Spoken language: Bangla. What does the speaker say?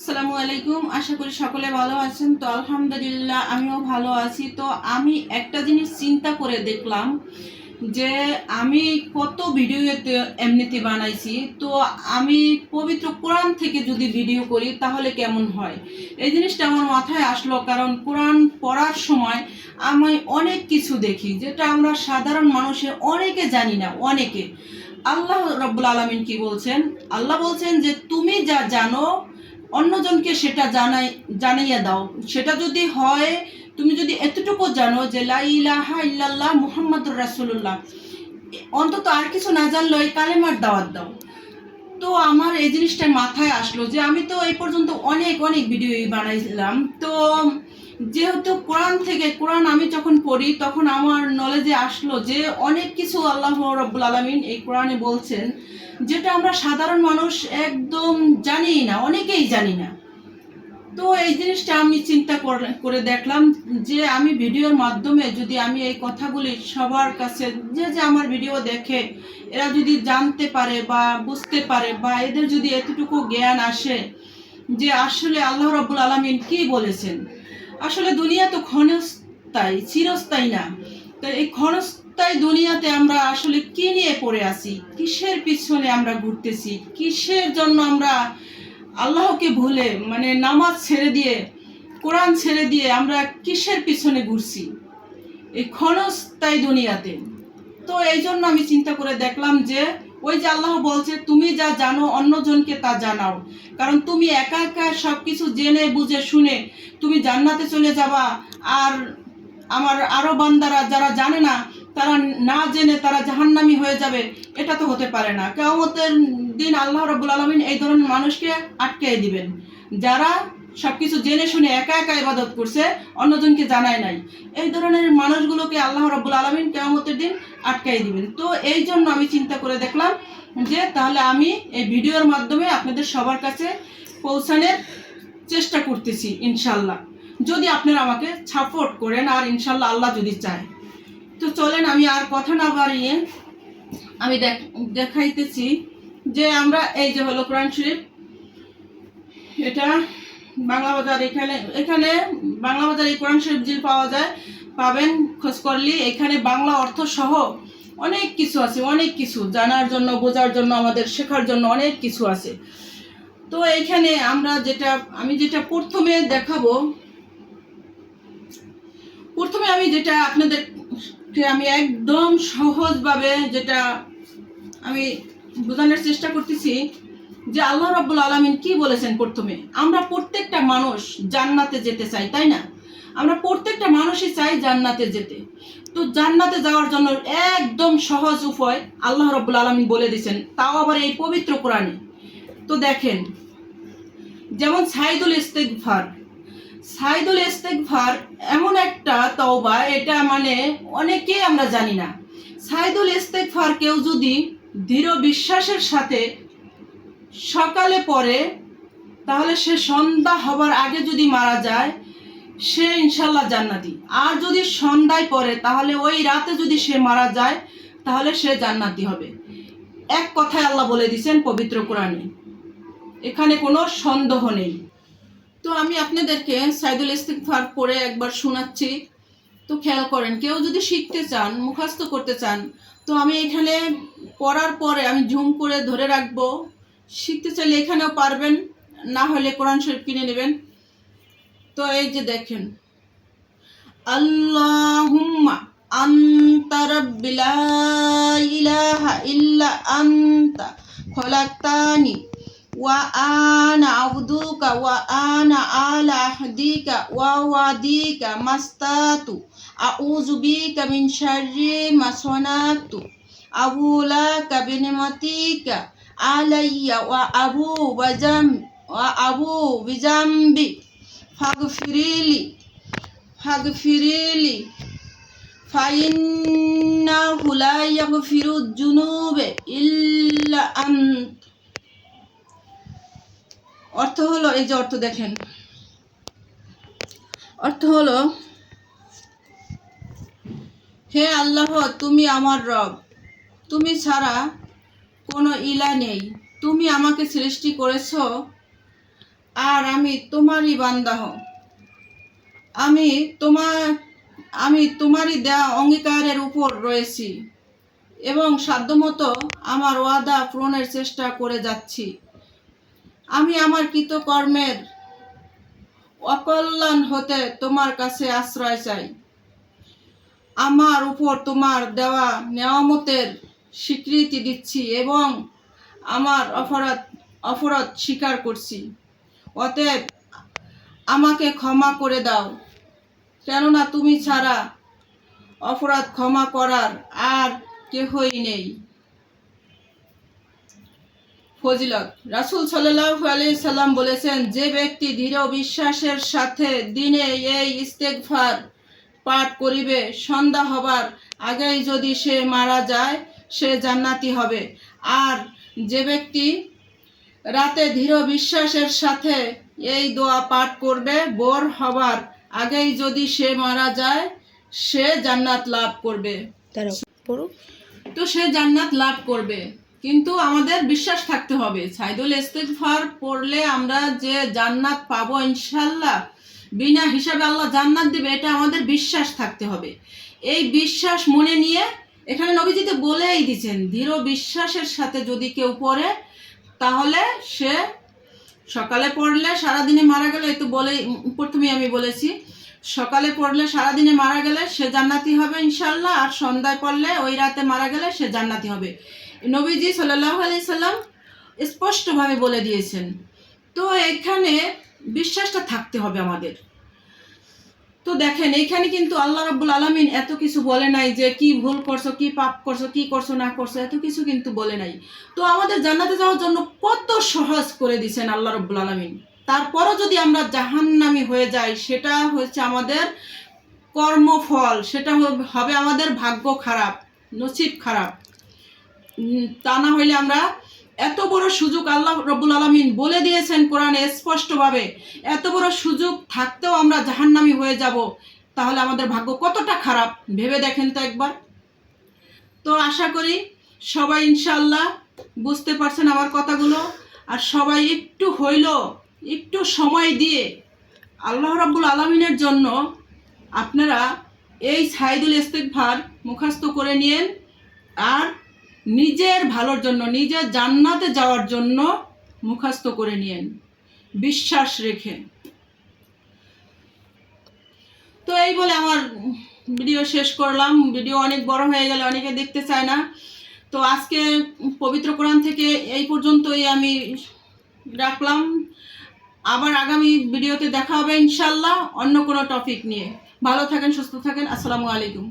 আসসালামু আলাইকুম। আশা করি সকলে ভালো আছেন। তো আলহামদুলিল্লাহ আমিও ভালো আছি। তো আমি একটা জিনিস চিন্তা করে দেখলাম যে আমি কত ভিডিওতে এমনিতে বানাইছি, তো আমি পবিত্র কোরআন থেকে যদি ভিডিও করি তাহলে কেমন হয়। এই জিনিসটা আমার মাথায় আসলো, কারণ কোরআন পড়ার সময় আমি অনেক কিছু দেখি যেটা আমরা সাধারণ মানুষের অনেকে জানি না। অনেকে আল্লাহ রব্বুল আলামিন কি বলছেন? আল্লাহ বলছেন যে তুমি যা জানো অন্যজনকে সেটা জানাইয়া দাও। সেটা যদি হয়, তুমি যদি এতটুকু জানো যে লা ইলাহা ইল্লাল্লাহ মুহাম্মাদুর রাসূলুল্লাহ, অন্তত আর কিছু না জানলেও এই কালেমার দাওয়াত দাও। তো আমার এই জিনিসটা মাথায় আসলো যে আমি তো এই পর্যন্ত অনেক অনেক ভিডিও বানাইছিলাম। তো যেহেতু কোরআন আমি যখন পড়ি তখন আমার নলেজে আসলো যে অনেক কিছু আল্লাহ রাব্বুল আলামিন এই কোরআনে বলছেন, যেটা আমরা সাধারণ মানুষ একদম জানি না, অনেকেই জানি না। তো এই জিনিসটা আমি চিন্তা করে দেখলাম যে আমি ভিডিওর মাধ্যমে যদি আমি এই কথাগুলি সবার কাছে, যে যে আমার ভিডিও দেখে এরা যদি জানতে পারে বা বুঝতে পারে, বা এদের যদি এতটুকু জ্ঞান আসে যে আসলে আল্লাহ রাব্বুল আলামিন কি বলেছেন। আসলে দুনিয়া তো ক্ষণস্থায়ী, চিরস্থায়ী না। তো এই ক্ষণস্থায়ী দুনিয়াতে আমরা আসলে কি নিয়ে পড়ে আছি, কিসের পিছনে আমরা ঘুরতেছি, কিসের জন্য আমরা আল্লাহকে ভুলে, মানে নামাজ ছেড়ে দিয়ে, কোরআন ছেড়ে দিয়ে আমরা কিসের পিছনে ঘুরছি এই ক্ষণস্থায়ী দুনিয়াতে। তো এই জন্য আমি চিন্তা করে দেখলাম যে ওই যে আল্লাহ বলছে তুমি যা জানো অন্যজনকে তা জানাও, কারণ তুমি একা একা সব কিছু জেনে বুঝে শুনে তুমি জান্নাতে চলে যাবা, আর আমার আরো বান্দারা যারা জানে না তারা না জেনে তারা জাহান্নামী হয়ে যাবে, এটা তো হতে পারে না। কিয়ামতের দিন আল্লাহ রাব্বুল আলামিন এই ধরনের মানুষকে আটকে দিবেন, যারা সবকিছু জেনে শুনে একা একা ইবাদত করছে, অন্যজনকে জানায় নাই। এই ধরনের মানুষগুলোকে আল্লাহ রাব্বুল আলামিন কিয়ামতের দিন আটকাই দিবেন। তো এই জন্য আমি চিন্তা করে দেখলাম যে তাহলে আমি এই ভিডিওর মাধ্যমে আপনাদের সবার কাছে পৌঁছানোর চেষ্টা করতেছি ইনশাল্লাহ, যদি আপনারা আমাকে সাপোর্ট করেন, আর ইনশাল্লাহ আল্লাহ যদি চায়। তো চলেন আমি আর কথা না বাড়িয়ে আমি দেখাইতেছি যে আমরা এই যে হলো কোরআন শরীফ, এটা বাংলা বাজার, এখানে বাংলা বাজার এই কোরআন শরীফ যে পাবেন খোঁজ করলে এখানে বাংলা অর্থ সহ অনেক কিছু আছে, অনেক কিছু জানার জন্য, বোঝার জন্য, আমাদের শেখার জন্য অনেক কিছু আছে। তো এইখানে আমি যেটা প্রথমে দেখাবো, প্রথমে আমি যেটা আপনাদেরকে আমি একদম সহজভাবে যেটা আমি বোঝানোর চেষ্টা করতেছি যে আল্লাহ রাব্বুল আলামিন কি বলেছেন। প্রথমে আমরা প্রত্যেকটা মানুষ জান্নাতে যেতে চাই, তাই না? আমরা প্রত্যেকটা মানুষই চাই জান্নাতে যেতে। তো জান্নাতে যাওয়ার জন্য একদম সহজ উপায় আল্লাহ রাব্বুল আলামিন বলে দিয়েছেন, তাও আবার এই পবিত্র কোরআনে। তো দেখেন, যেমন সাইদুল ইস্তেগফার এমন একটা তওবা, এটা মানে অনেকেই আমরা জানি না। সাইদুল ইস্তেগফার কেউ যদি দৃঢ় বিশ্বাসের সাথে সকালে পড়ে, তাহলে সে সন্ধ্যা হবার আগে যদি মারা যায় সে ইনশাল্লাহ জান্নাতি। আর যদি সন্ধ্যায় পড়ে তাহলে ওই রাতে যদি সে মারা যায় তাহলে সে জান্নাতি হবে। এক কথায় আল্লাহ বলে দিয়েছেন পবিত্র কোরআনে, এখানে কোনো সন্দেহ নেই। তো আমি আপনাদেরকে সাইদুল ইস্তিগফার পড়ে একবার শোনাচ্ছি। তো খেয়াল করেন, কেউ যদি শিখতে চান, মুখস্থ করতে চান, তো আমি এখানে পড়ার পরে আমি ঝুম করে ধরে রাখবো। শিখতে চাইলে এখানেও পারবেন, না হলে কোরআন শরীফ কিনে নেবেন। তো এই যে দেখেন, আল্লাহুম্মা আনতা রাব্বি লা ইলাহা ইল্লা আনতা খলাকতানি ওয়া আনা আবদুকা ওয়া আনা আলা আহদিকা ওয়া ওয়াদিকা মাস্তাতু আউযু বিকা মিন শাররি মা সানাতু আবুলাকা বিনিমাতিকা আলাইয়া ওয়া আবু বিজামবি ফাগফিরিলি ফাইন্নাহু লা ইয়াগফিরুয যুনুবা ইল্লা আন্ত। অর্থ হলো, এই যে অর্থ দেখেন, অর্থ হলো, হে আল্লাহ তুমি আমার রব, তুমি ছাড়া কোনো ইলা নেই, তুমি আমাকে সৃষ্টি করেছো, আর আমি তোমারই বান্দা আমি আমি তোমারই দেওয়া অঙ্গীকারের উপর রয়েছি এবং সাধ্যমতো আমার ওয়াদা পূরণের চেষ্টা করে যাচ্ছি। আমি আমার কৃতকর্মের অকল্যাণ হতে তোমার কাছে আশ্রয় চাই। আমার উপর তোমার দেওয়া নেয়ামতের স্বীকৃতি দিচ্ছি এবং আমার অপরাধ স্বীকার করছি। অতএব আমাকে ক্ষমা করে দাও, কেননা তুমি ছাড়া অপরাধ ক্ষমা করার আর কেহই নেই। ফজিলত, রাসূল সাল্লাল্লাহু আলাইহি সাল্লাম বলেছেন, যে ব্যক্তি দৃঢ় বিশ্বাসের সাথে দিনে এই ইস্তেগফার পাঠ করিবে, সন্ধ্যা হবার আগেই যদি সে মারা যায়, সে জান্নাতি হবে। আর যে ব্যক্তি রাতে দৃঢ় বিশ্বাসের সাথে এই দোয়া পাঠ করবে, ভোর হবার আগেই যদি সে মারা যায়, সে জান্নাত লাভ করবে। তো সে জান্নাত লাভ করবে, কিন্তু আমাদের বিশ্বাস থাকতে হবে। সাইদুল ইস্তিগফার পড়লে আমরা যে জান্নাত পাবো ইনশাল্লাহ, বিনা হিসাবে আল্লাহ জান্নাত দেবে, এটা আমাদের বিশ্বাস থাকতে হবে। এই বিশ্বাস মনে নিয়ে এখানে নবীজি তো বলেই দিচ্ছেন, দৃঢ় বিশ্বাসের সাথে যদি কেউ পড়ে, তাহলে সে সকালে পড়লে সারাদিনে মারা গেলে, এই তো বলেই প্রথমেই আমি বলেছি, সকালে পড়লে সারাদিনে মারা গেলে সে জান্নাতি হবে ইনশাল্লাহ, আর সন্ধ্যায় পড়লে ওই রাতে মারা গেলে সে জান্নাতি হবে। নবীজি সাল্লাল্লাহু আলাইহি সাল্লাম স্পষ্টভাবে বলে দিয়েছেন। তো এখানে বিশ্বাসটা থাকতে হবে আমাদের। তো দেখেন, এইখানে কিন্তু আল্লাহ রাব্বুল আলামিন এত কিছু বলে নাই যে কি ভুল করছো, কি পাপ করছো, কি করছো না করছো, এত কিছু কিন্তু বলে নাই। তো আমাদের জান্নাতে যাওয়ার জন্য কত সহজ করে দিয়েছেন আল্লাহ রাব্বুল আলামিন। তারপরও যদি আমরা জাহান্নামী হয়ে যাই, সেটা হচ্ছে আমাদের কর্মফল, সেটা হবে আমাদের ভাগ্য খারাপ, নসিব খারাপ। তা না হইলে আমরা, এত বড় সুযোগ আল্লাহ রাব্বুল আলামিন বলে দিয়েছেন কোরআনে স্পষ্টভাবে, এত বড় সুযোগ থাকতেও আমরা জাহান্নামী হয়ে যাব, তাহলে আমাদের ভাগ্য কতটা খারাপ ভেবে দেখেন তো একবার। তো আশা করি সবাই ইনশাআল্লাহ বুঝতে পারছেন আমার কথাগুলো, আর সবাই একটু সময় দিয়ে আল্লাহ রাব্বুল আলামিনের জন্য আপনারা এই সাইদুল ইস্তিগফার মুখস্থ করে নিয়েন, আর নিজের ভালোর জন্য, নিজের জান্নাতে যাওয়ার জন্য মুখস্থ করে নিয়েন বিশ্বাস রেখে। তো এই বলে আমার ভিডিও শেষ করলাম। ভিডিও অনেক বড় হয়ে গেলে অনেকে দেখতে চায় না। তো আজকে পবিত্র কোরআন থেকে এই পর্যন্তই আমি রাখলাম। আবার আগামী ভিডিওতে দেখা হবে ইনশাল্লাহ অন্য কোনো টপিক নিয়ে। ভালো থাকেন, সুস্থ থাকেন। আসসালামু আলাইকুম।